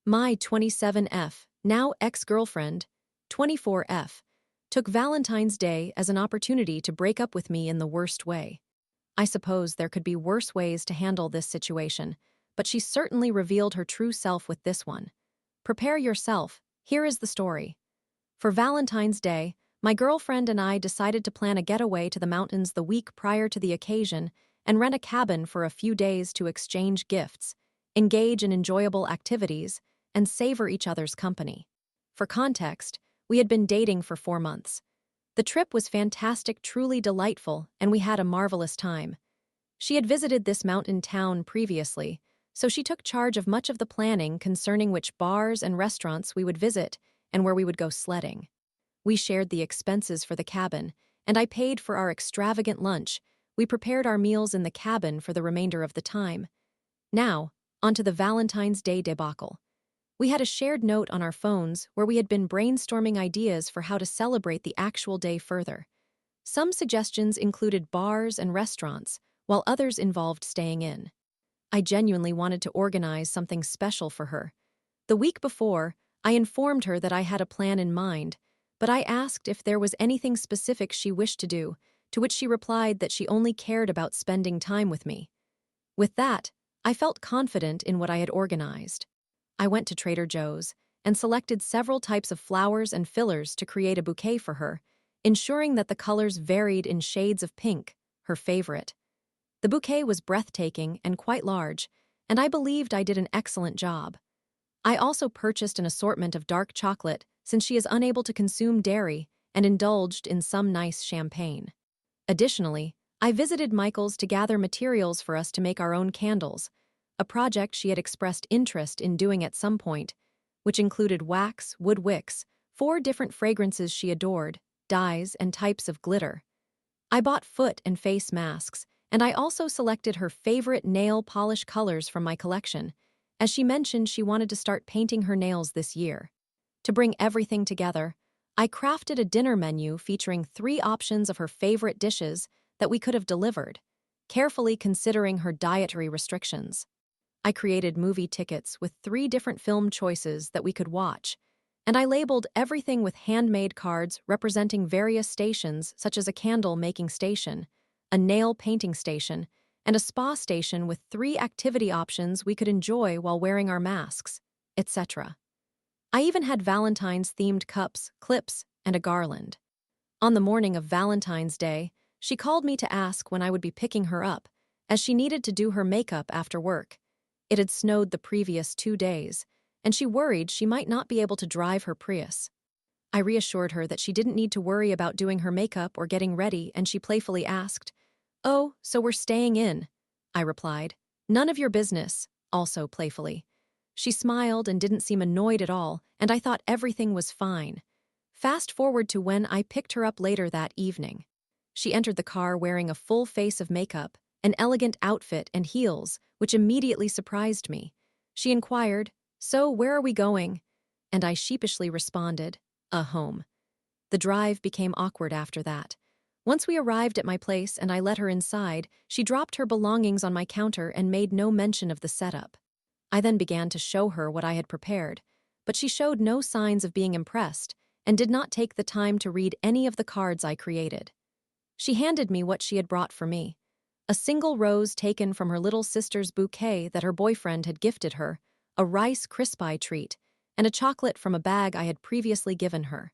My 27F, now ex-girlfriend, 24F, took Valentine's Day as an opportunity to break up with me in the worst way. I suppose there could be worse ways to handle this situation, but she certainly revealed her true self with this one. Prepare yourself, here is the story. For Valentine's Day, my girlfriend and I decided to plan a getaway to the mountains the week prior to the occasion and rent a cabin for a few days to exchange gifts, engage in enjoyable activities, and savor each other's company. For context, we had been dating for 4 months. The trip was fantastic, truly delightful, and we had a marvelous time. She had visited this mountain town previously, so she took charge of much of the planning concerning which bars and restaurants we would visit and where we would go sledding. We shared the expenses for the cabin, and I paid for our extravagant lunch. We prepared our meals in the cabin for the remainder of the time. Now, onto the Valentine's Day debacle. We had a shared note on our phones where we had been brainstorming ideas for how to celebrate the actual day further. Some suggestions included bars and restaurants, while others involved staying in. I genuinely wanted to organize something special for her. The week before, I informed her that I had a plan in mind, but I asked if there was anything specific she wished to do, to which she replied that she only cared about spending time with me. With that, I felt confident in what I had organized. I went to Trader Joe's and selected several types of flowers and fillers to create a bouquet for her, ensuring that the colors varied in shades of pink, her favorite. The bouquet was breathtaking and quite large, and I believed I did an excellent job. I also purchased an assortment of dark chocolate since she is unable to consume dairy and indulged in some nice champagne. Additionally, I visited Michael's to gather materials for us to make our own candles, a project she had expressed interest in doing at some point, which included wax, wood wicks, 4 different fragrances she adored, dyes, and types of glitter. I bought foot and face masks, and I also selected her favorite nail polish colors from my collection, as she mentioned she wanted to start painting her nails this year. To bring everything together, I crafted a dinner menu featuring 3 options of her favorite dishes that we could have delivered, carefully considering her dietary restrictions. I created movie tickets with 3 different film choices that we could watch, and I labeled everything with handmade cards representing various stations such as a candle-making station, a nail-painting station, and a spa station with 3 activity options we could enjoy while wearing our masks, etc. I even had Valentine's-themed cups, clips, and a garland. On the morning of Valentine's Day, she called me to ask when I would be picking her up, as she needed to do her makeup after work. It had snowed the previous 2 days, and she worried she might not be able to drive her Prius. I reassured her that she didn't need to worry about doing her makeup or getting ready, and she playfully asked, "Oh, so we're staying in?" I replied, "None of your business," also playfully. She smiled and didn't seem annoyed at all, and I thought everything was fine. Fast forward to when I picked her up later that evening. She entered the car wearing a full face of makeup, an elegant outfit, and heels, which immediately surprised me. She inquired, "So, where are we going?" And I sheepishly responded, "Home." The drive became awkward after that. Once we arrived at my place and I let her inside, she dropped her belongings on my counter and made no mention of the setup. I then began to show her what I had prepared, but she showed no signs of being impressed and did not take the time to read any of the cards I created. She handed me what she had brought for me. A single rose taken from her little sister's bouquet that her boyfriend had gifted her, a Rice Krispie treat, and a chocolate from a bag I had previously given her.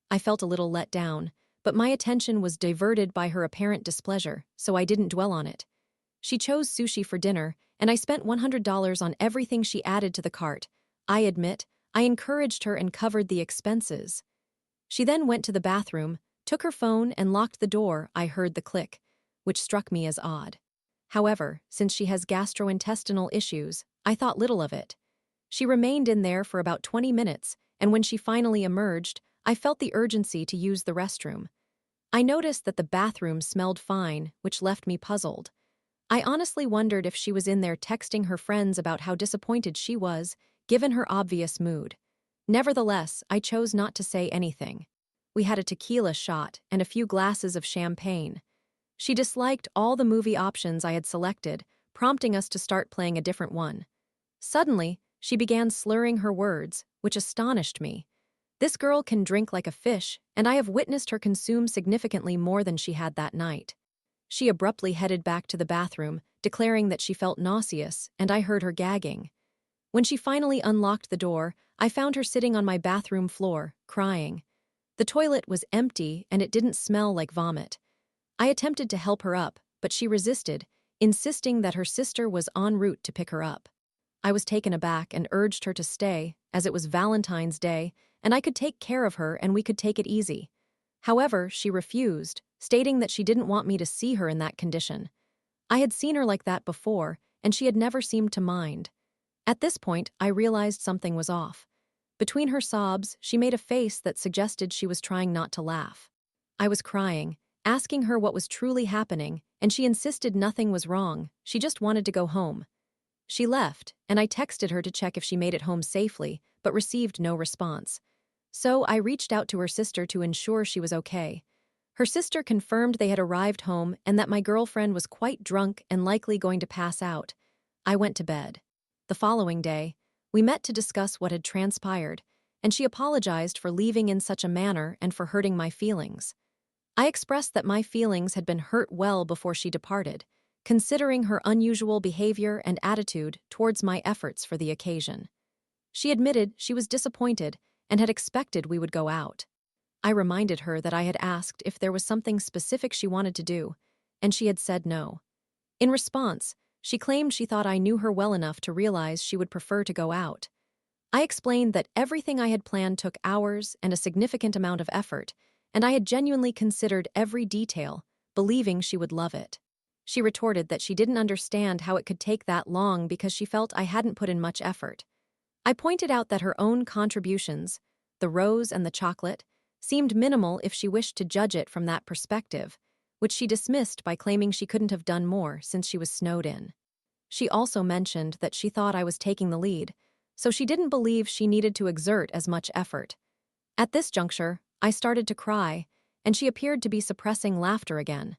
I felt a little let down, but my attention was diverted by her apparent displeasure, so I didn't dwell on it. She chose sushi for dinner, and I spent $100 on everything she added to the cart. I admit, I encouraged her and covered the expenses. She then went to the bathroom, took her phone, and locked the door. I heard the click, which struck me as odd. However, since she has gastrointestinal issues, I thought little of it. She remained in there for about 20 minutes, and when she finally emerged, I felt the urgency to use the restroom. I noticed that the bathroom smelled fine, which left me puzzled. I honestly wondered if she was in there texting her friends about how disappointed she was, given her obvious mood. Nevertheless, I chose not to say anything. We had a tequila shot and a few glasses of champagne. She disliked all the movie options I had selected, prompting us to start playing a different one. Suddenly, She began slurring her words, which astonished me. This girl can drink like a fish, and I have witnessed her consume significantly more than she had that night. She abruptly headed back to the bathroom, declaring that she felt nauseous, and I heard her gagging. When she finally unlocked the door, I found her sitting on my bathroom floor, crying. The toilet was empty and it didn't smell like vomit. I attempted to help her up, but she resisted, insisting that her sister was en route to pick her up. I was taken aback and urged her to stay, as it was Valentine's Day, and I could take care of her and we could take it easy. However, she refused, stating that she didn't want me to see her in that condition. I had seen her like that before, and she had never seemed to mind. At this point, I realized something was off. Between her sobs, she made a face that suggested she was trying not to laugh. I was crying, asking her what was truly happening, and she insisted nothing was wrong, she just wanted to go home. She left, and I texted her to check if she made it home safely, but received no response. So I reached out to her sister to ensure she was okay. Her sister confirmed they had arrived home and that my girlfriend was quite drunk and likely going to pass out. I went to bed. The following day, we met to discuss what had transpired, and she apologized for leaving in such a manner and for hurting my feelings. I expressed that my feelings had been hurt well before she departed, considering her unusual behavior and attitude towards my efforts for the occasion. She admitted she was disappointed and had expected we would go out. I reminded her that I had asked if there was something specific she wanted to do, and she had said no. In response, she claimed she thought I knew her well enough to realize she would prefer to go out. I explained that everything I had planned took hours and a significant amount of effort, and I had genuinely considered every detail, believing she would love it. She retorted that she didn't understand how it could take that long because she felt I hadn't put in much effort. I pointed out that her own contributions, the rose and the chocolate, seemed minimal if she wished to judge it from that perspective, which she dismissed by claiming she couldn't have done more since she was snowed in. She also mentioned that she thought I was taking the lead, so she didn't believe she needed to exert as much effort. At this juncture, I started to cry, and she appeared to be suppressing laughter again.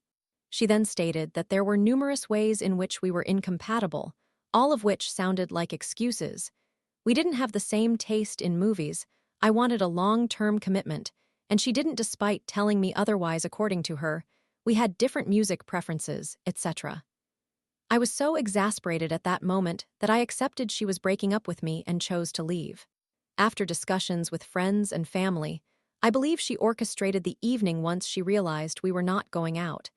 She then stated that there were numerous ways in which we were incompatible, all of which sounded like excuses. We didn't have the same taste in movies, I wanted a long-term commitment, and she didn't despite telling me otherwise according to her. We had different music preferences, etc. I was so exasperated at that moment that I accepted she was breaking up with me and chose to leave. After discussions with friends and family, I believe she orchestrated the evening once she realized we were not going out.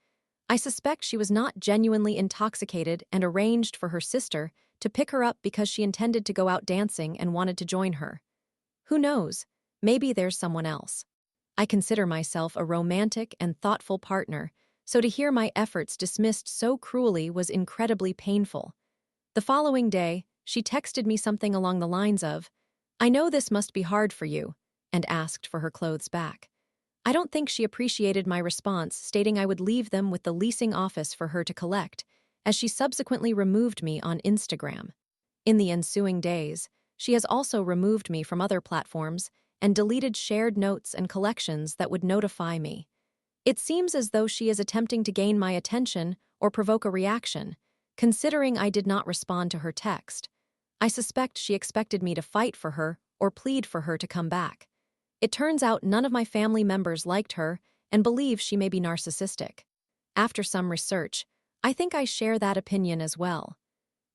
I suspect she was not genuinely intoxicated and arranged for her sister to pick her up because she intended to go out dancing and wanted to join her. Who knows? Maybe there's someone else. I consider myself a romantic and thoughtful partner, so to hear my efforts dismissed so cruelly was incredibly painful. The following day, she texted me something along the lines of, "I know this must be hard for you," and asked for her clothes back. I don't think she appreciated my response, stating I would leave them with the leasing office for her to collect, as she subsequently removed me on Instagram. In the ensuing days, she has also removed me from other platforms and deleted shared notes and collections that would notify me. It seems as though she is attempting to gain my attention or provoke a reaction, considering I did not respond to her text. I suspect she expected me to fight for her or plead for her to come back. It turns out none of my family members liked her and believe she may be narcissistic. After some research, I think I share that opinion as well.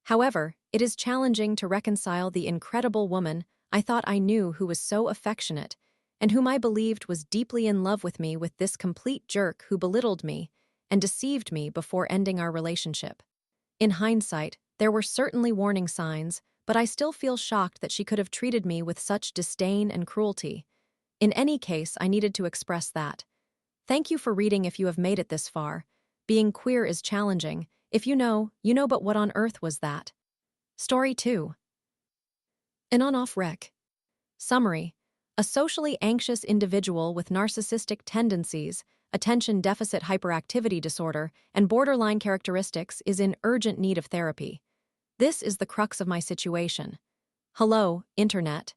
However, it is challenging to reconcile the incredible woman I thought I knew who was so affectionate and whom I believed was deeply in love with me with this complete jerk who belittled me and deceived me before ending our relationship. In hindsight, there were certainly warning signs, but I still feel shocked that she could have treated me with such disdain and cruelty. In any case, I needed to express that. Thank you for reading if you have made it this far. Being queer is challenging. If you know, but what on earth was that? Story 2. An on-off wreck. Summary. A socially anxious individual with narcissistic tendencies, attention deficit hyperactivity disorder, and borderline characteristics is in urgent need of therapy. This is the crux of my situation. Hello, Internet.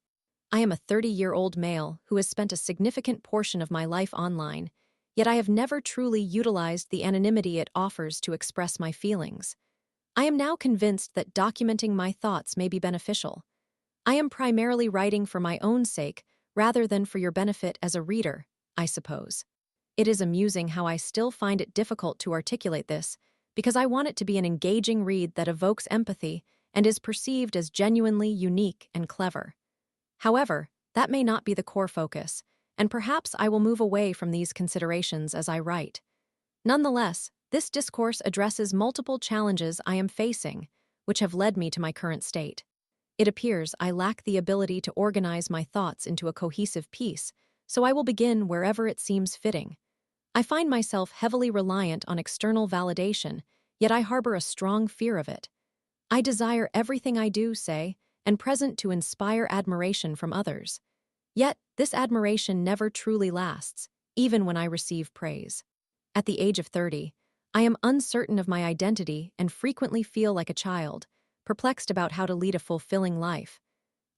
I am a 30-year-old male who has spent a significant portion of my life online, yet I have never truly utilized the anonymity it offers to express my feelings. I am now convinced that documenting my thoughts may be beneficial. I am primarily writing for my own sake rather than for your benefit as a reader, I suppose. It is amusing how I still find it difficult to articulate this, because I want it to be an engaging read that evokes empathy and is perceived as genuinely unique and clever. However, that may not be the core focus, and perhaps I will move away from these considerations as I write. Nonetheless, this discourse addresses multiple challenges I am facing, which have led me to my current state. It appears I lack the ability to organize my thoughts into a cohesive piece, so I will begin wherever it seems fitting. I find myself heavily reliant on external validation, yet I harbor a strong fear of it. I desire everything I do, say, and present to inspire admiration from others. Yet, this admiration never truly lasts, even when I receive praise. At the age of 30, I am uncertain of my identity and frequently feel like a child, perplexed about how to lead a fulfilling life.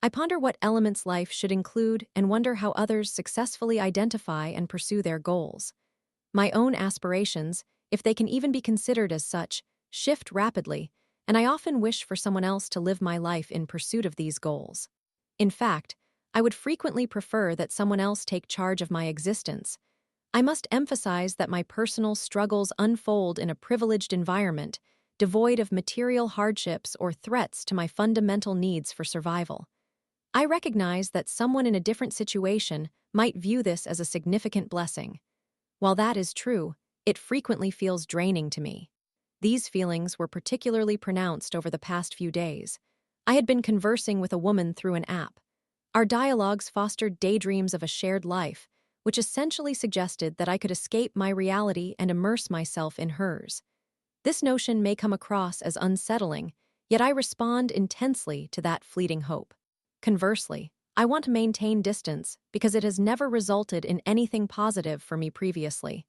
I ponder what elements life should include and wonder how others successfully identify and pursue their goals. My own aspirations, if they can even be considered as such, shift rapidly, and I often wish for someone else to live my life in pursuit of these goals. In fact, I would frequently prefer that someone else take charge of my existence. I must emphasize that my personal struggles unfold in a privileged environment, devoid of material hardships or threats to my fundamental needs for survival. I recognize that someone in a different situation might view this as a significant blessing. While that is true, it frequently feels draining to me. These feelings were particularly pronounced over the past few days. I had been conversing with a woman through an app. Our dialogues fostered daydreams of a shared life, which essentially suggested that I could escape my reality and immerse myself in hers. This notion may come across as unsettling, yet I respond intensely to that fleeting hope. Conversely, I want to maintain distance because it has never resulted in anything positive for me previously.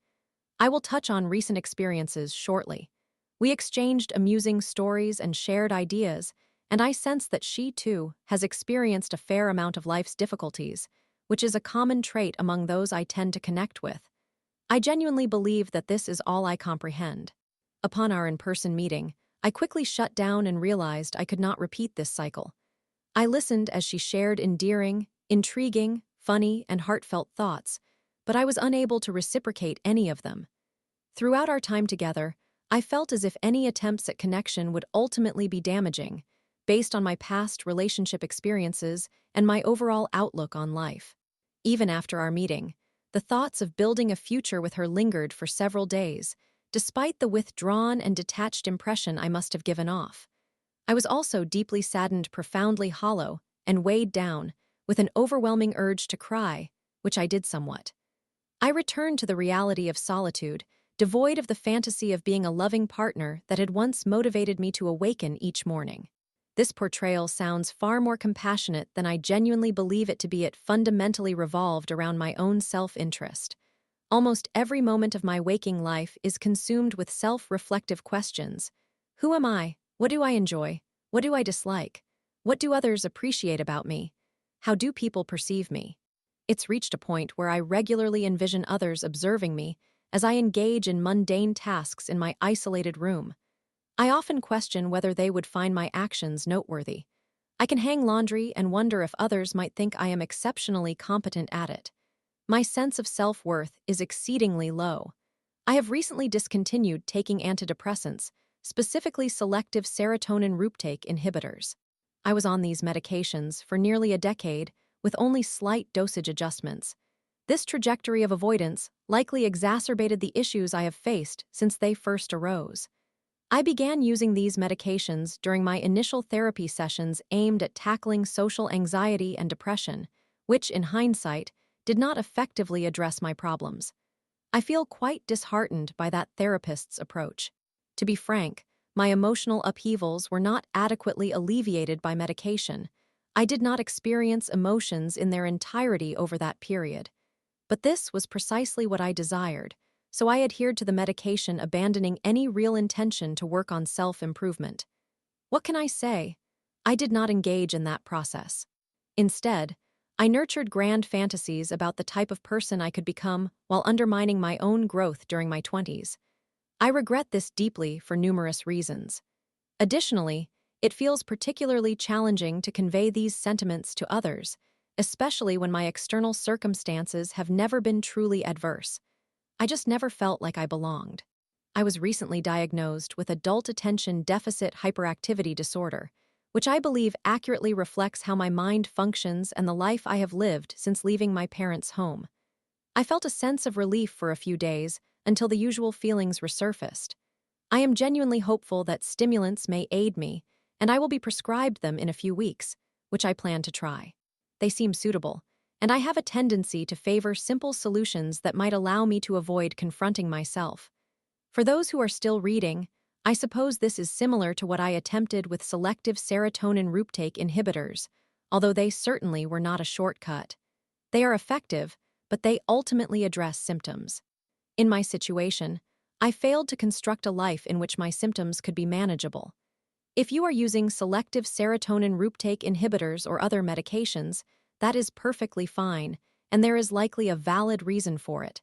I will touch on recent experiences shortly. We exchanged amusing stories and shared ideas, and I sense that she, too, has experienced a fair amount of life's difficulties, which is a common trait among those I tend to connect with. I genuinely believe that this is all I comprehend. Upon our in-person meeting, I quickly shut down and realized I could not repeat this cycle. I listened as she shared endearing, intriguing, funny, and heartfelt thoughts, but I was unable to reciprocate any of them. Throughout our time together, I felt as if any attempts at connection would ultimately be damaging, based on my past relationship experiences and my overall outlook on life. Even after our meeting, the thoughts of building a future with her lingered for several days, despite the withdrawn and detached impression I must have given off. I was also deeply saddened, profoundly hollow, and weighed down, with an overwhelming urge to cry, which I did somewhat. I returned to the reality of solitude, devoid of the fantasy of being a loving partner that had once motivated me to awaken each morning. This portrayal sounds far more compassionate than I genuinely believe it to be. It fundamentally revolved around my own self-interest. Almost every moment of my waking life is consumed with self-reflective questions. Who am I? What do I enjoy? What do I dislike? What do others appreciate about me? How do people perceive me? It's reached a point where I regularly envision others observing me as I engage in mundane tasks in my isolated room. I often question whether they would find my actions noteworthy. I can hang laundry and wonder if others might think I am exceptionally competent at it. My sense of self-worth is exceedingly low. I have recently discontinued taking antidepressants, specifically selective serotonin reuptake inhibitors. I was on these medications for nearly a decade, with only slight dosage adjustments. This trajectory of avoidance likely exacerbated the issues I have faced since they first arose. I began using these medications during my initial therapy sessions aimed at tackling social anxiety and depression, which, in hindsight, did not effectively address my problems. I feel quite disheartened by that therapist's approach. To be frank, my emotional upheavals were not adequately alleviated by medication. I did not experience emotions in their entirety over that period. But this was precisely what I desired, so I adhered to the medication, abandoning any real intention to work on self-improvement. What can I say? I did not engage in that process. Instead, I nurtured grand fantasies about the type of person I could become while undermining my own growth during my 20s. I regret this deeply for numerous reasons. Additionally, It feels particularly challenging to convey these sentiments to others, especially when my external circumstances have never been truly adverse. I just never felt like I belonged. I was recently diagnosed with adult attention deficit hyperactivity disorder, which I believe accurately reflects how my mind functions and the life I have lived since leaving my parents' home. I felt a sense of relief for a few days until the usual feelings resurfaced. I am genuinely hopeful that stimulants may aid me, and I will be prescribed them in a few weeks, which I plan to try. They seem suitable, and I have a tendency to favor simple solutions that might allow me to avoid confronting myself. For those who are still reading, I suppose this is similar to what I attempted with selective serotonin reuptake inhibitors, although they certainly were not a shortcut. They are effective, but they ultimately address symptoms. In my situation, I failed to construct a life in which my symptoms could be manageable. If you are using selective serotonin reuptake inhibitors or other medications, that is perfectly fine, and there is likely a valid reason for it.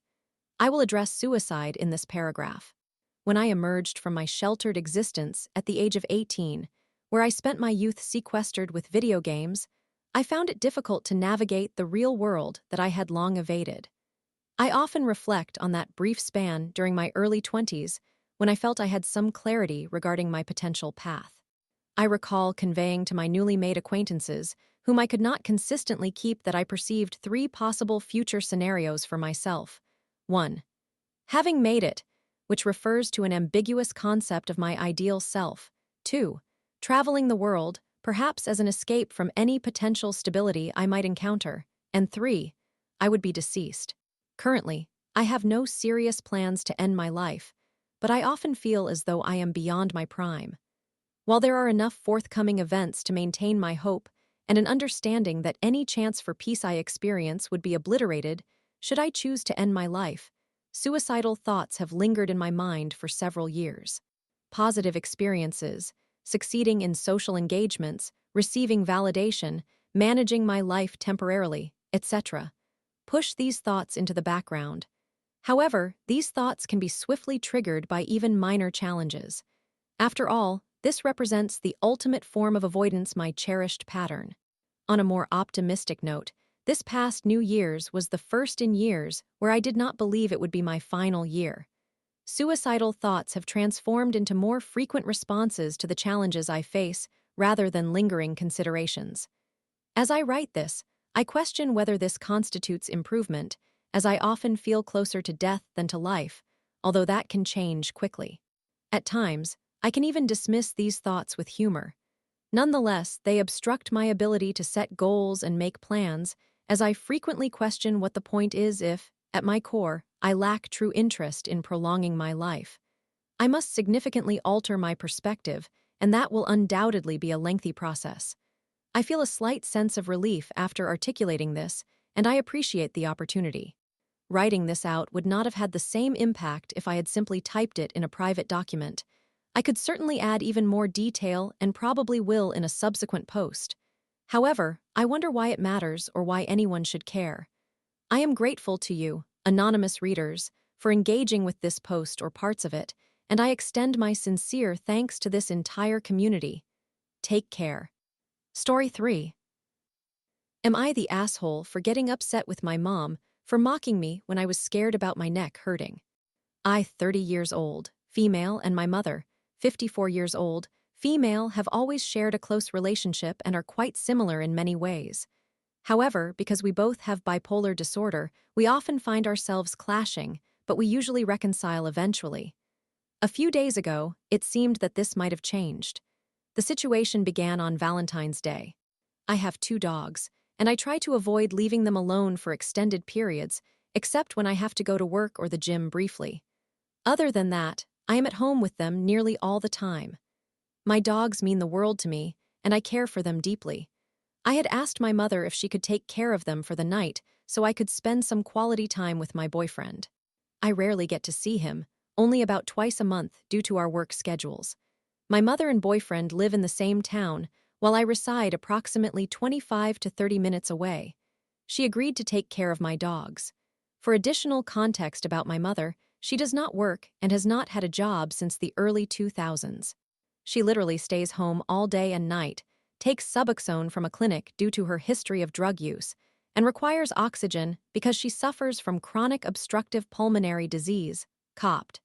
I will address suicide in this paragraph. When I emerged from my sheltered existence at the age of 18, where I spent my youth sequestered with video games, I found it difficult to navigate the real world that I had long evaded. I often reflect on that brief span during my early 20s when I felt I had some clarity regarding my potential path. I recall conveying to my newly made acquaintances, whom I could not consistently keep, that I perceived 3 possible future scenarios for myself. 1. Having made it, which refers to an ambiguous concept of my ideal self. 2. Traveling the world, perhaps as an escape from any potential stability I might encounter. And 3. I would be deceased. Currently, I have no serious plans to end my life, but I often feel as though I am beyond my prime. While there are enough forthcoming events to maintain my hope and an understanding that any chance for peace I experience would be obliterated should I choose to end my life, suicidal thoughts have lingered in my mind for several years. Positive experiences, succeeding in social engagements, receiving validation, managing my life temporarily, etc., push these thoughts into the background. However, these thoughts can be swiftly triggered by even minor challenges. After all, this represents the ultimate form of avoidance, my cherished pattern. On a more optimistic note, this past New Year's was the first in years where I did not believe it would be my final year. Suicidal thoughts have transformed into more frequent responses to the challenges I face rather than lingering considerations. As I write this, I question whether this constitutes improvement, as I often feel closer to death than to life, although that can change quickly. At times, I can even dismiss these thoughts with humor. Nonetheless, they obstruct my ability to set goals and make plans, as I frequently question what the point is if, at my core, I lack true interest in prolonging my life. I must significantly alter my perspective, and that will undoubtedly be a lengthy process. I feel a slight sense of relief after articulating this, and I appreciate the opportunity. Writing this out would not have had the same impact if I had simply typed it in a private document. I could certainly add even more detail and probably will in a subsequent post. However, I wonder why it matters or why anyone should care. I am grateful to you, anonymous readers, for engaging with this post or parts of it, and I extend my sincere thanks to this entire community. Take care. Story 3. Am I the asshole for getting upset with my mom for mocking me when I was scared about my neck hurting? I, 30 years old, female, and my mother, 54 years old, female, have always shared a close relationship and are quite similar in many ways. However, because we both have bipolar disorder, we often find ourselves clashing, but we usually reconcile eventually. A few days ago, it seemed that this might have changed. The situation began on Valentine's Day. I have 2 dogs, and I try to avoid leaving them alone for extended periods, except when I have to go to work or the gym briefly. Other than that, I am at home with them nearly all the time. My dogs mean the world to me, and I care for them deeply. I had asked my mother if she could take care of them for the night so I could spend some quality time with my boyfriend. I rarely get to see him, only about twice a month due to our work schedules. My mother and boyfriend live in the same town, while I reside approximately 25 to 30 minutes away. She agreed to take care of my dogs. For additional context about my mother, she does not work and has not had a job since the early 2000s. She literally stays home all day and night, takes Suboxone from a clinic due to her history of drug use, and requires oxygen because she suffers from chronic obstructive pulmonary disease, COPD.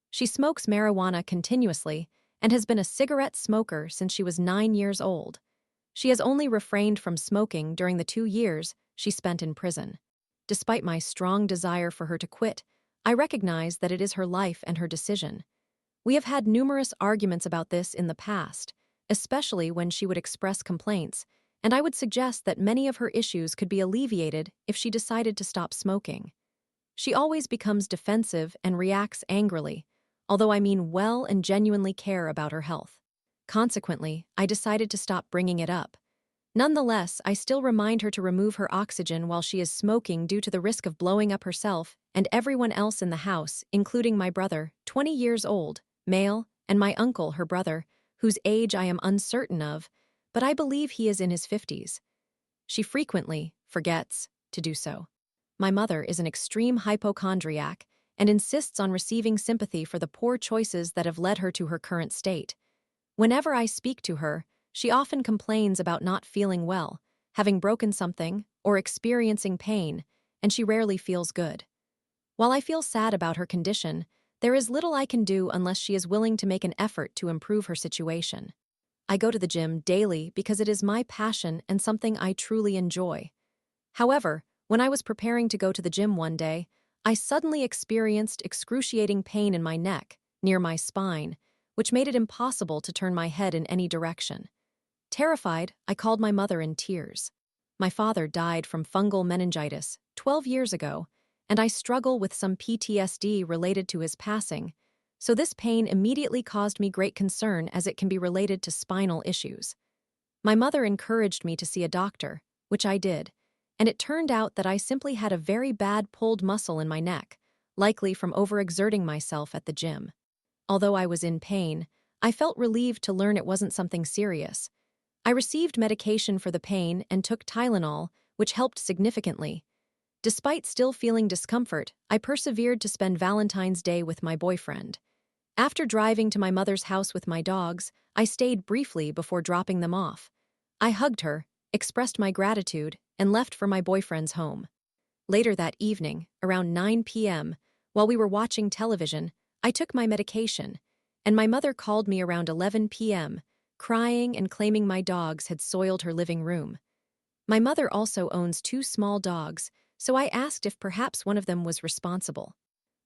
She smokes marijuana continuously and has been a cigarette smoker since she was 9 years old. She has only refrained from smoking during the 2 years she spent in prison. Despite my strong desire for her to quit, I recognize that it is her life and her decision. We have had numerous arguments about this in the past, especially when she would express complaints, and I would suggest that many of her issues could be alleviated if she decided to stop smoking. She always becomes defensive and reacts angrily, although I mean well and genuinely care about her health. Consequently, I decided to stop bringing it up. Nonetheless, I still remind her to remove her oxygen while she is smoking due to the risk of blowing up herself and everyone else in the house, including my brother, 20 years old, male, and my uncle, her brother, whose age I am uncertain of, but I believe he is in his 50s. She frequently forgets to do so. My mother is an extreme hypochondriac and insists on receiving sympathy for the poor choices that have led her to her current state. Whenever I speak to her, she often complains about not feeling well, having broken something, or experiencing pain, and she rarely feels good. While I feel sad about her condition, there is little I can do unless she is willing to make an effort to improve her situation. I go to the gym daily because it is my passion and something I truly enjoy. However, when I was preparing to go to the gym one day, I suddenly experienced excruciating pain in my neck, near my spine, which made it impossible to turn my head in any direction. Terrified, I called my mother in tears. My father died from fungal meningitis 12 years ago, and I struggle with some PTSD related to his passing, so this pain immediately caused me great concern as it can be related to spinal issues. My mother encouraged me to see a doctor, which I did, and it turned out that I simply had a very bad pulled muscle in my neck, likely from overexerting myself at the gym. Although I was in pain, I felt relieved to learn it wasn't something serious. I received medication for the pain and took Tylenol, which helped significantly. Despite still feeling discomfort, I persevered to spend Valentine's Day with my boyfriend. After driving to my mother's house with my dogs, I stayed briefly before dropping them off. I hugged her, expressed my gratitude, and left for my boyfriend's home. Later that evening, around 9 p.m., while we were watching television, I took my medication, and my mother called me around 11 p.m., crying and claiming my dogs had soiled her living room. My mother also owns 2 small dogs, so I asked if perhaps one of them was responsible.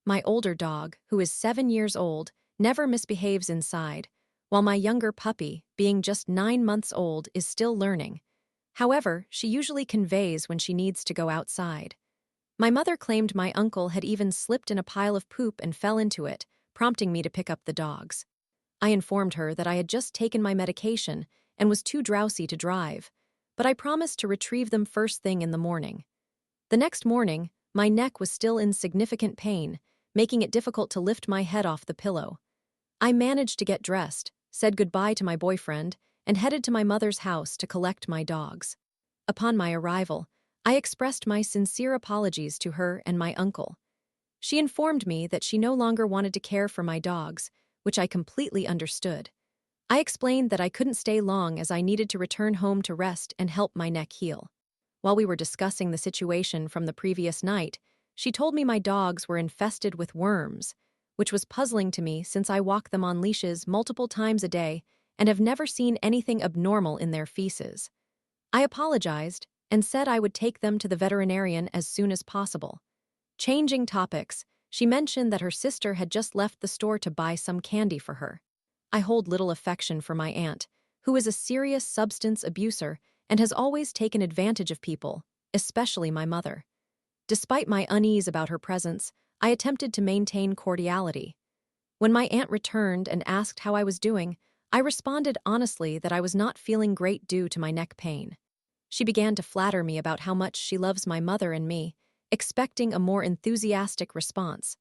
My older dog, who is 7 years old, never misbehaves inside, while my younger puppy, being just 9 months old, is still learning. However, she usually conveys when she needs to go outside. My mother claimed my uncle had even slipped in a pile of poop and fell into it, prompting me to pick up the dogs. I informed her that I had just taken my medication and was too drowsy to drive, but I promised to retrieve them first thing in the morning. The next morning, my neck was still in significant pain, making it difficult to lift my head off the pillow. I managed to get dressed, said goodbye to my boyfriend, and headed to my mother's house to collect my dogs. Upon my arrival, I expressed my sincere apologies to her and my uncle. She informed me that she no longer wanted to care for my dogs, which I completely understood. I explained that I couldn't stay long as I needed to return home to rest and help my neck heal. While we were discussing the situation from the previous night, she told me my dogs were infested with worms, which was puzzling to me since I walk them on leashes multiple times a day and have never seen anything abnormal in their feces. I apologized and said I would take them to the veterinarian as soon as possible. Changing topics, she mentioned that her sister had just left the store to buy some candy for her. I hold little affection for my aunt, who is a serious substance abuser and has always taken advantage of people, especially my mother. Despite my unease about her presence, I attempted to maintain cordiality. When my aunt returned and asked how I was doing, I responded honestly that I was not feeling great due to my neck pain. She began to flatter me about how much she loves my mother and me, expecting a more enthusiastic response.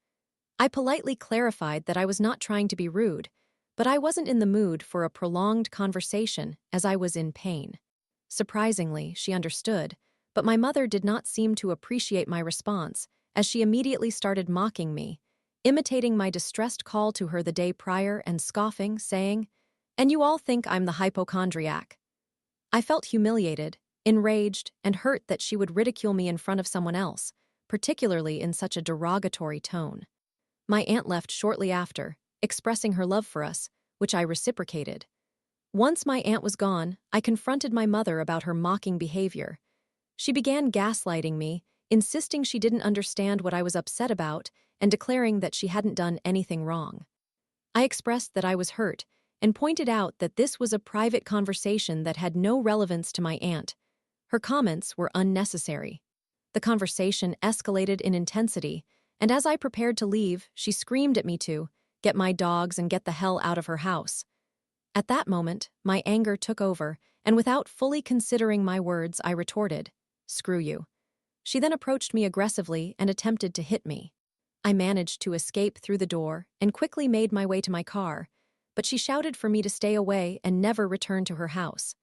I politely clarified that I was not trying to be rude, but I wasn't in the mood for a prolonged conversation as I was in pain. Surprisingly, she understood, but my mother did not seem to appreciate my response, as she immediately started mocking me, imitating my distressed call to her the day prior and scoffing, saying, And you all think I'm the hypochondriac. I felt humiliated, enraged, and hurt that she would ridicule me in front of someone else, particularly in such a derogatory tone. My aunt left shortly after, expressing her love for us, which I reciprocated. Once my aunt was gone, I confronted my mother about her mocking behavior. She began gaslighting me, insisting she didn't understand what I was upset about and declaring that she hadn't done anything wrong. I expressed that I was hurt and pointed out that this was a private conversation that had no relevance to my aunt. Her comments were unnecessary. The conversation escalated in intensity, and as I prepared to leave, she screamed at me to get my dogs and get the hell out of her house. At that moment, my anger took over, and without fully considering my words, I retorted, "Screw you." She then approached me aggressively and attempted to hit me. I managed to escape through the door and quickly made my way to my car, but she shouted for me to stay away and never return to her house.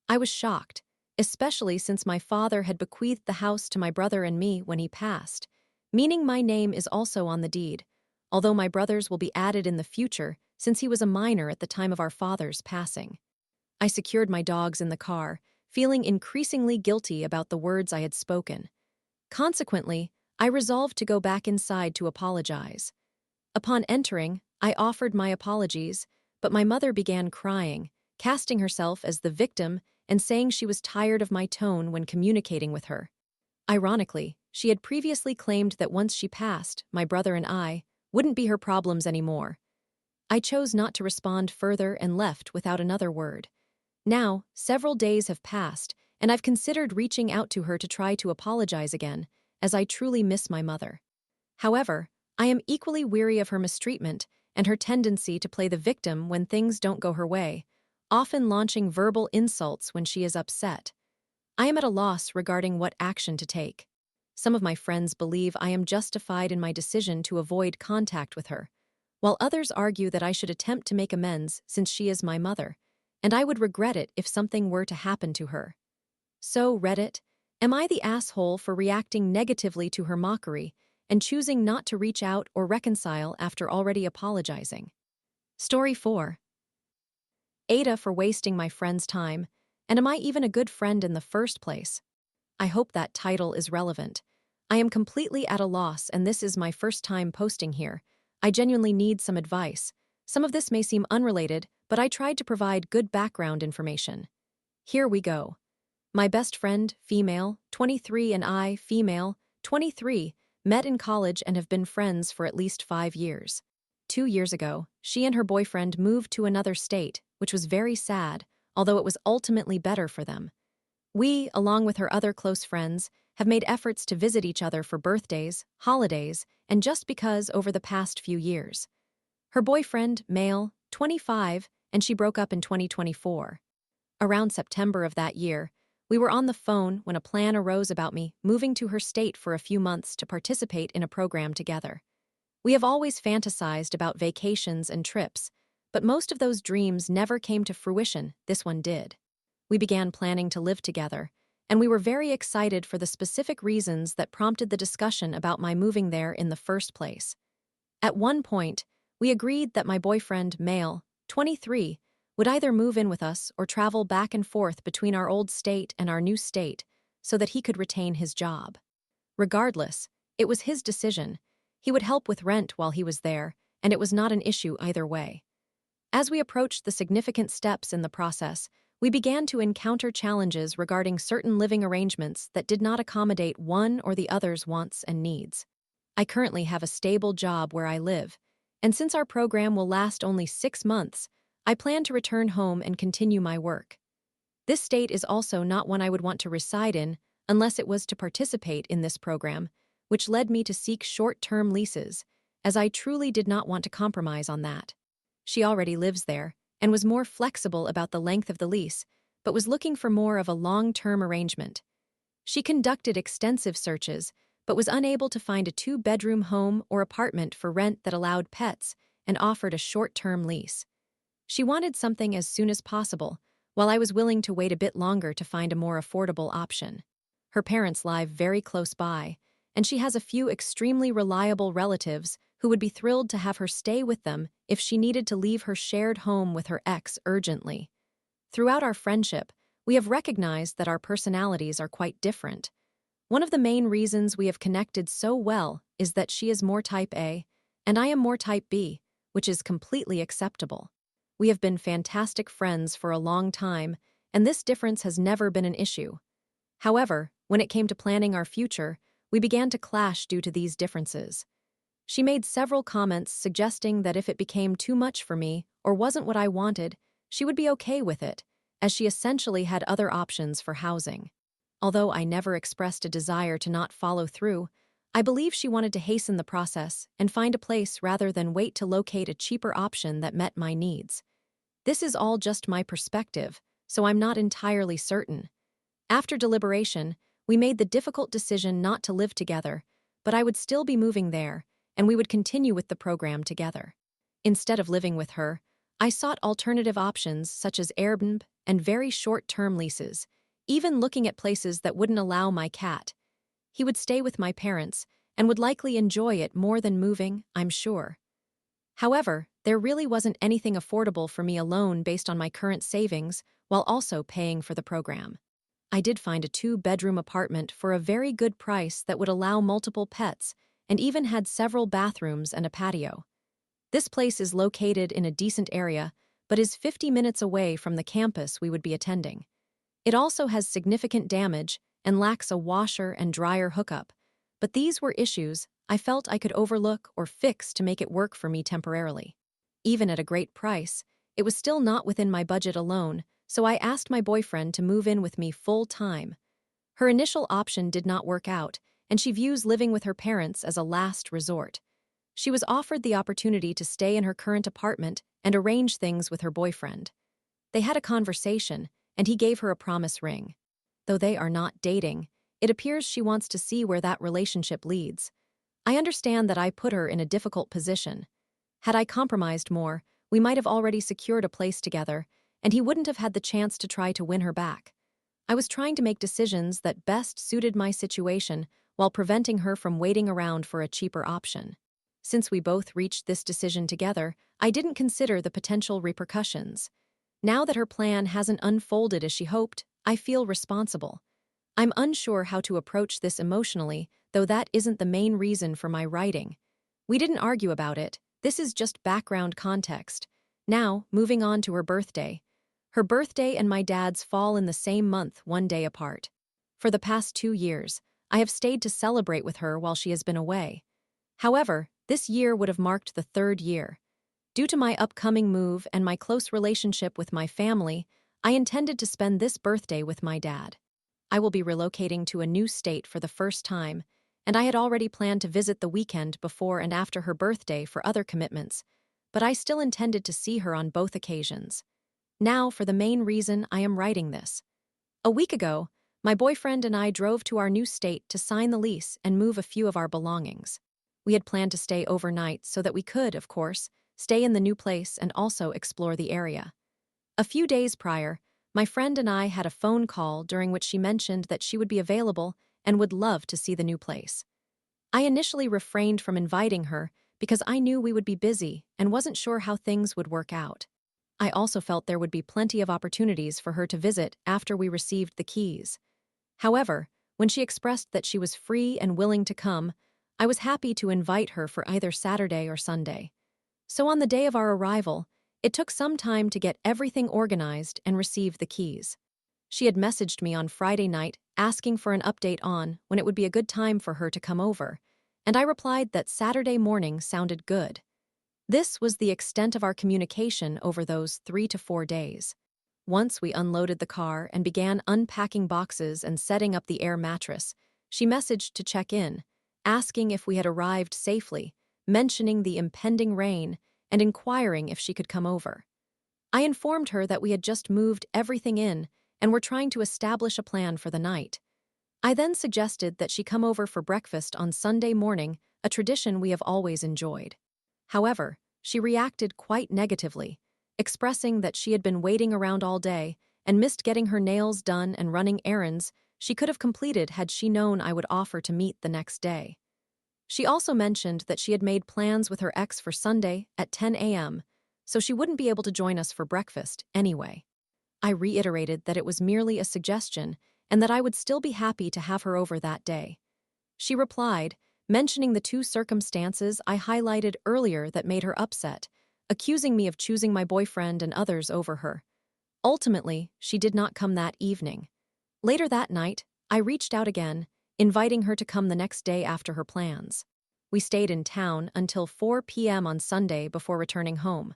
I was shocked, especially since my father had bequeathed the house to my brother and me when he passed, meaning my name is also on the deed, although my brother's will be added in the future since he was a minor at the time of our father's passing. I secured my dogs in the car, feeling increasingly guilty about the words I had spoken. Consequently, I resolved to go back inside to apologize. Upon entering, I offered my apologies, but my mother began crying, casting herself as the victim and saying she was tired of my tone when communicating with her. Ironically, she had previously claimed that once she passed, my brother and I wouldn't be her problems anymore. I chose not to respond further and left without another word. Now, several days have passed, and I've considered reaching out to her to try to apologize again, as I truly miss my mother. However, I am equally weary of her mistreatment and her tendency to play the victim when things don't go her way, often launching verbal insults when she is upset. I am at a loss regarding what action to take. Some of my friends believe I am justified in my decision to avoid contact with her, while others argue that I should attempt to make amends since she is my mother, and I would regret it if something were to happen to her. So, Reddit, am I the asshole for reacting negatively to her mockery and choosing not to reach out or reconcile after already apologizing? Story 4. Aita for wasting my friend's time, and am I even a good friend in the first place? I hope that title is relevant. I am completely at a loss, and this is my first time posting here. I genuinely need some advice. Some of this may seem unrelated, but I tried to provide good background information. Here we go. My best friend, female, 23, and I, female, 23, met in college and have been friends for at least 5 years. 2 years ago, she and her boyfriend moved to another state, which was very sad, although it was ultimately better for them. We, along with her other close friends, have made efforts to visit each other for birthdays, holidays, and just because over the past few years. Her boyfriend, male, 25, and she broke up in 2024. Around September of that year, we were on the phone when a plan arose about me moving to her state for a few months to participate in a program together. We have always fantasized about vacations and trips, but most of those dreams never came to fruition. This one did. We began planning to live together, and we were very excited for the specific reasons that prompted the discussion about my moving there in the first place. At one point, we agreed that my boyfriend, male, 23, would either move in with us or travel back and forth between our old state and our new state so that he could retain his job. Regardless, it was his decision. He would help with rent while he was there, and it was not an issue either way. As we approached the significant steps in the process, we began to encounter challenges regarding certain living arrangements that did not accommodate one or the other's wants and needs. I currently have a stable job where I live, and since our program will last only 6 months, I plan to return home and continue my work. This state is also not one I would want to reside in unless it was to participate in this program, which led me to seek short-term leases, as I truly did not want to compromise on that. She already lives there and was more flexible about the length of the lease, but was looking for more of a long-term arrangement. She conducted extensive searches, but was unable to find a 2-bedroom home or apartment for rent that allowed pets and offered a short-term lease. She wanted something as soon as possible, while I was willing to wait a bit longer to find a more affordable option. Her parents live very close by, and she has a few extremely reliable relatives who would be thrilled to have her stay with them if she needed to leave her shared home with her ex urgently. Throughout our friendship, we have recognized that our personalities are quite different. One of the main reasons we have connected so well is that she is more type A, and I am more type B, which is completely acceptable. We have been fantastic friends for a long time, and this difference has never been an issue. However, when it came to planning our future, we began to clash due to these differences. She made several comments suggesting that if it became too much for me or wasn't what I wanted, she would be okay with it, as she essentially had other options for housing. Although I never expressed a desire to not follow through, I believe she wanted to hasten the process and find a place rather than wait to locate a cheaper option that met my needs. This is all just my perspective, so I'm not entirely certain. After deliberation, we made the difficult decision not to live together, but I would still be moving there, and we would continue with the program together. Instead of living with her, I sought alternative options such as Airbnb and very short-term leases, even looking at places that wouldn't allow my cat. He would stay with my parents and would likely enjoy it more than moving, I'm sure. However, there really wasn't anything affordable for me alone based on my current savings while also paying for the program. I did find a 2-bedroom apartment for a very good price that would allow multiple pets and even had several bathrooms and a patio. This place is located in a decent area, but is 50 minutes away from the campus we would be attending. It also has significant damage and lacks a washer and dryer hookup, but these were issues I felt I could overlook or fix to make it work for me temporarily. Even at a great price, it was still not within my budget alone, so I asked my boyfriend to move in with me full-time. Her initial option did not work out, and she views living with her parents as a last resort. She was offered the opportunity to stay in her current apartment and arrange things with her boyfriend. They had a conversation, and he gave her a promise ring. Though they are not dating, it appears she wants to see where that relationship leads. I understand that I put her in a difficult position. Had I compromised more, we might have already secured a place together, and he wouldn't have had the chance to try to win her back. I was trying to make decisions that best suited my situation while preventing her from waiting around for a cheaper option. Since we both reached this decision together, I didn't consider the potential repercussions. Now that her plan hasn't unfolded as she hoped, I feel responsible. I'm unsure how to approach this emotionally, though that isn't the main reason for my writing. We didn't argue about it. This is just background context. Now, moving on to her birthday. Her birthday and my dad's fall in the same month, 1 day apart. For the past 2 years, I have stayed to celebrate with her while she has been away. However, this year would have marked the 3rd year. Due to my upcoming move and my close relationship with my family, I intended to spend this birthday with my dad. I will be relocating to a new state for the first time, and I had already planned to visit the weekend before and after her birthday for other commitments, but I still intended to see her on both occasions. Now for the main reason I am writing this. A week ago, my boyfriend and I drove to our new state to sign the lease and move a few of our belongings. We had planned to stay overnight so that we could, of course, stay in the new place and also explore the area. A few days prior, my friend and I had a phone call during which she mentioned that she would be available and would love to see the new place. I initially refrained from inviting her because I knew we would be busy and wasn't sure how things would work out. I also felt there would be plenty of opportunities for her to visit after we received the keys. However, when she expressed that she was free and willing to come, I was happy to invite her for either Saturday or Sunday. So on the day of our arrival, it took some time to get everything organized and receive the keys. She had messaged me on Friday night asking for an update on when it would be a good time for her to come over, and I replied that Saturday morning sounded good. This was the extent of our communication over those 3 to 4 days. Once we unloaded the car and began unpacking boxes and setting up the air mattress, she messaged to check in, asking if we had arrived safely, mentioning the impending rain, and inquiring if she could come over. I informed her that we had just moved everything in and were trying to establish a plan for the night. I then suggested that she come over for breakfast on Sunday morning, a tradition we have always enjoyed. However, she reacted quite negatively, expressing that she had been waiting around all day and missed getting her nails done and running errands she could have completed had she known I would offer to meet the next day. She also mentioned that she had made plans with her ex for Sunday at 10 a.m., so she wouldn't be able to join us for breakfast anyway. I reiterated that it was merely a suggestion and that I would still be happy to have her over that day. She replied, mentioning the two circumstances I highlighted earlier that made her upset, accusing me of choosing my boyfriend and others over her. Ultimately, she did not come that evening. Later that night, I reached out again, inviting her to come the next day after her plans. We stayed in town until 4 p.m. on Sunday before returning home.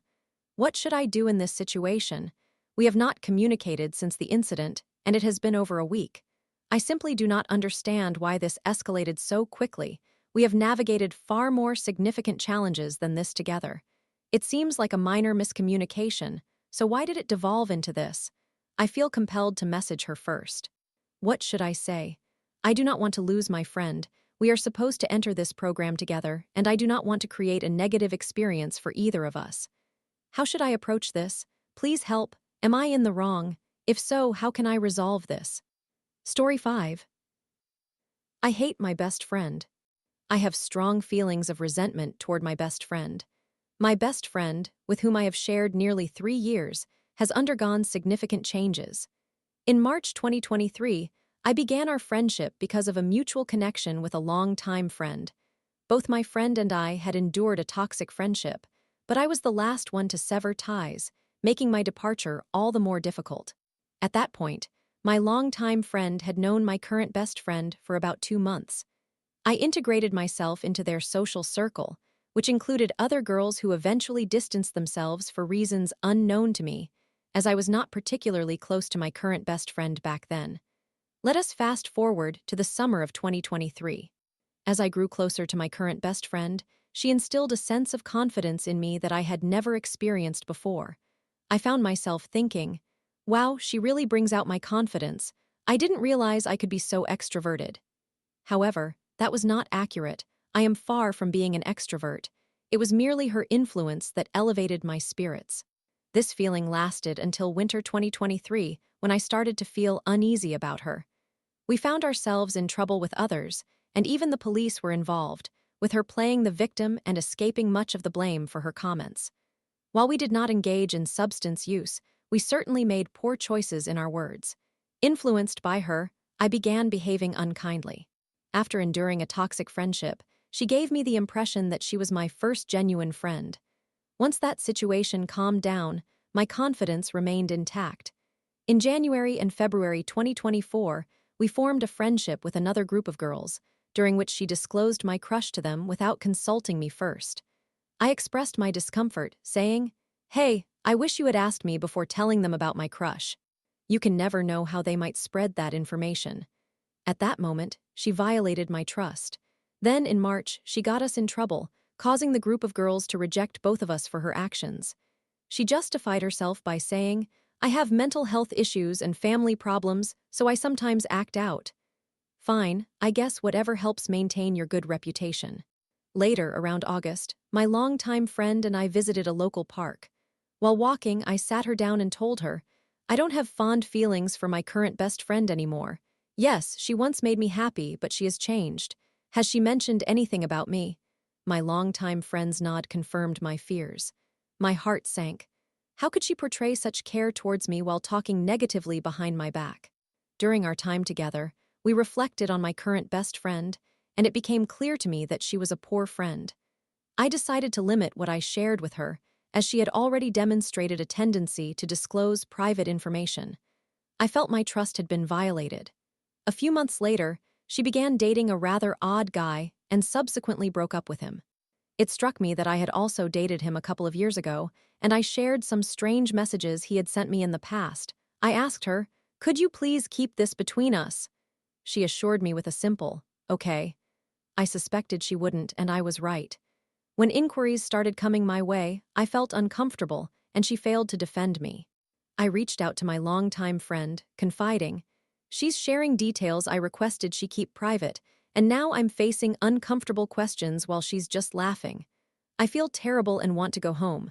What should I do in this situation? We have not communicated since the incident, and it has been over a week. I simply do not understand why this escalated so quickly. We have navigated far more significant challenges than this together. It seems like a minor miscommunication, so why did it devolve into this? I feel compelled to message her first. What should I say? I do not want to lose my friend. We are supposed to enter this program together, and I do not want to create a negative experience for either of us. How should I approach this? Please help. Am I in the wrong? If so, how can I resolve this? Story 5. I hate my best friend. I have strong feelings of resentment toward my best friend. My best friend, with whom I have shared nearly 3 years, has undergone significant changes. In March 2023, I began our friendship because of a mutual connection with a long-time friend. Both my friend and I had endured a toxic friendship, but I was the last one to sever ties, making my departure all the more difficult. At that point, my longtime friend had known my current best friend for about 2 months. I integrated myself into their social circle, which included other girls who eventually distanced themselves for reasons unknown to me, as I was not particularly close to my current best friend back then. Let us fast forward to the summer of 2023. As I grew closer to my current best friend, she instilled a sense of confidence in me that I had never experienced before. I found myself thinking, wow, she really brings out my confidence. I didn't realize I could be so extroverted. However, that was not accurate. I am far from being an extrovert. It was merely her influence that elevated my spirits. This feeling lasted until winter 2023, when I started to feel uneasy about her. We found ourselves in trouble with others, and even the police were involved, with her playing the victim and escaping much of the blame for her comments. While we did not engage in substance use, we certainly made poor choices in our words. Influenced by her, I began behaving unkindly. After enduring a toxic friendship, she gave me the impression that she was my first genuine friend. Once that situation calmed down, my confidence remained intact. In January and February 2024, we formed a friendship with another group of girls, during which she disclosed my crush to them without consulting me first. I expressed my discomfort, saying, "Hey, I wish you had asked me before telling them about my crush. You can never know how they might spread that information." At that moment, she violated my trust. Then, in March, she got us in trouble, causing the group of girls to reject both of us for her actions. She justified herself by saying, "I have mental health issues and family problems, so I sometimes act out." Fine, I guess whatever helps maintain your good reputation. Later, around August, my longtime friend and I visited a local park. While walking, I sat her down and told her, "I don't have fond feelings for my current best friend anymore. Yes, she once made me happy, but she has changed. Has she mentioned anything about me?" My longtime friend's nod confirmed my fears. My heart sank. How could she portray such care towards me while talking negatively behind my back? During our time together, we reflected on my current best friend, and it became clear to me that she was a poor friend. I decided to limit what I shared with her, as she had already demonstrated a tendency to disclose private information. I felt my trust had been violated. A few months later, she began dating a rather odd guy and subsequently broke up with him. It struck me that I had also dated him a couple of years ago, and I shared some strange messages he had sent me in the past. I asked her, "Could you please keep this between us?" She assured me with a simple, "Okay." I suspected she wouldn't, and I was right. When inquiries started coming my way, I felt uncomfortable, and she failed to defend me. I reached out to my longtime friend, confiding, "She's sharing details I requested she keep private, and now I'm facing uncomfortable questions while she's just laughing. I feel terrible and want to go home."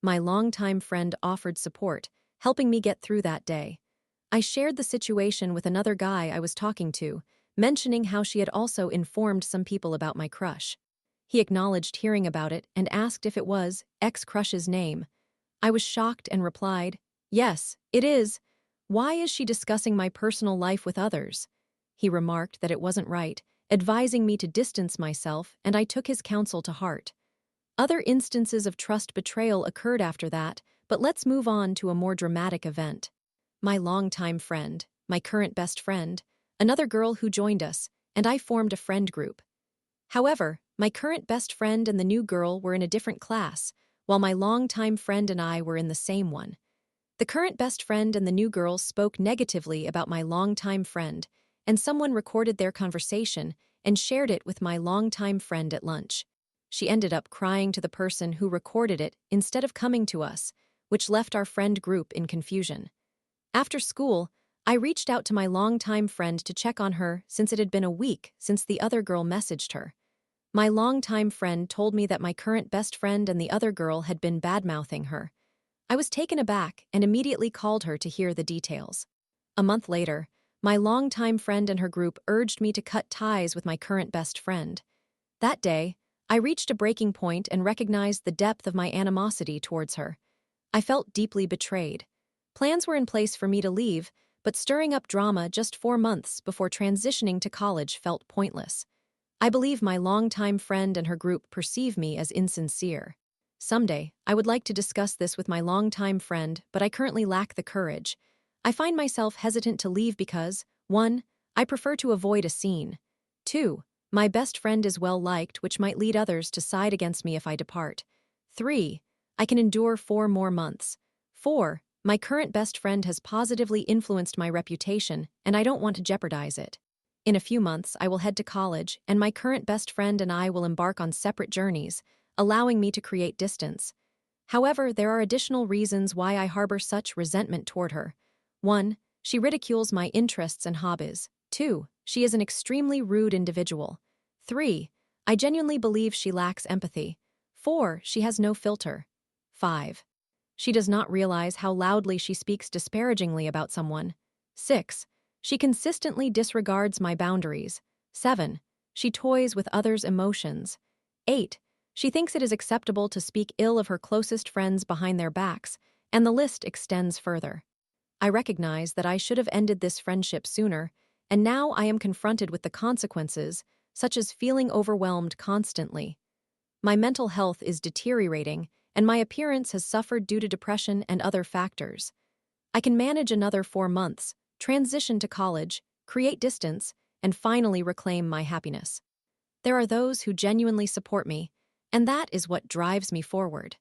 My longtime friend offered support, helping me get through that day. I shared the situation with another guy I was talking to, mentioning how she had also informed some people about my crush. He acknowledged hearing about it and asked if it was ex-crush's name. I was shocked and replied, "Yes, it is. Why is she discussing my personal life with others?" He remarked that it wasn't right, advising me to distance myself, and I took his counsel to heart. Other instances of trust betrayal occurred after that, but let's move on to a more dramatic event. My longtime friend, my current best friend, another girl who joined us, and I formed a friend group. However, my current best friend and the new girl were in a different class, while my longtime friend and I were in the same one. The current best friend and the new girl spoke negatively about my longtime friend, and someone recorded their conversation and shared it with my longtime friend at lunch. She ended up crying to the person who recorded it instead of coming to us, which left our friend group in confusion. After school, I reached out to my longtime friend to check on her since it had been a week since the other girl messaged her. My longtime friend told me that my current best friend and the other girl had been bad-mouthing her. I was taken aback and immediately called her to hear the details. A month later, my longtime friend and her group urged me to cut ties with my current best friend. That day, I reached a breaking point and recognized the depth of my animosity towards her. I felt deeply betrayed. Plans were in place for me to leave, but stirring up drama just 4 months before transitioning to college felt pointless. I believe my longtime friend and her group perceive me as insincere. Someday, I would like to discuss this with my longtime friend, but I currently lack the courage. I find myself hesitant to leave because, 1, I prefer to avoid a scene. 2, my best friend is well-liked, which might lead others to side against me if I depart. 3, I can endure 4 more months. 4, my current best friend has positively influenced my reputation, and I don't want to jeopardize it. In a few months, I will head to college, and my current best friend and I will embark on separate journeys, allowing me to create distance. However, there are additional reasons why I harbor such resentment toward her. 1, she ridicules my interests and hobbies. 2, she is an extremely rude individual. 3, I genuinely believe she lacks empathy. 4, she has no filter. 5, she does not realize how loudly she speaks disparagingly about someone. 6, she consistently disregards my boundaries. 7, she toys with others' emotions. 8, she thinks it is acceptable to speak ill of her closest friends behind their backs, and the list extends further. I recognize that I should have ended this friendship sooner, and now I am confronted with the consequences, such as feeling overwhelmed constantly. My mental health is deteriorating, and my appearance has suffered due to depression and other factors. I can manage another 4 months, transition to college, create distance, and finally reclaim my happiness. There are those who genuinely support me, and that is what drives me forward.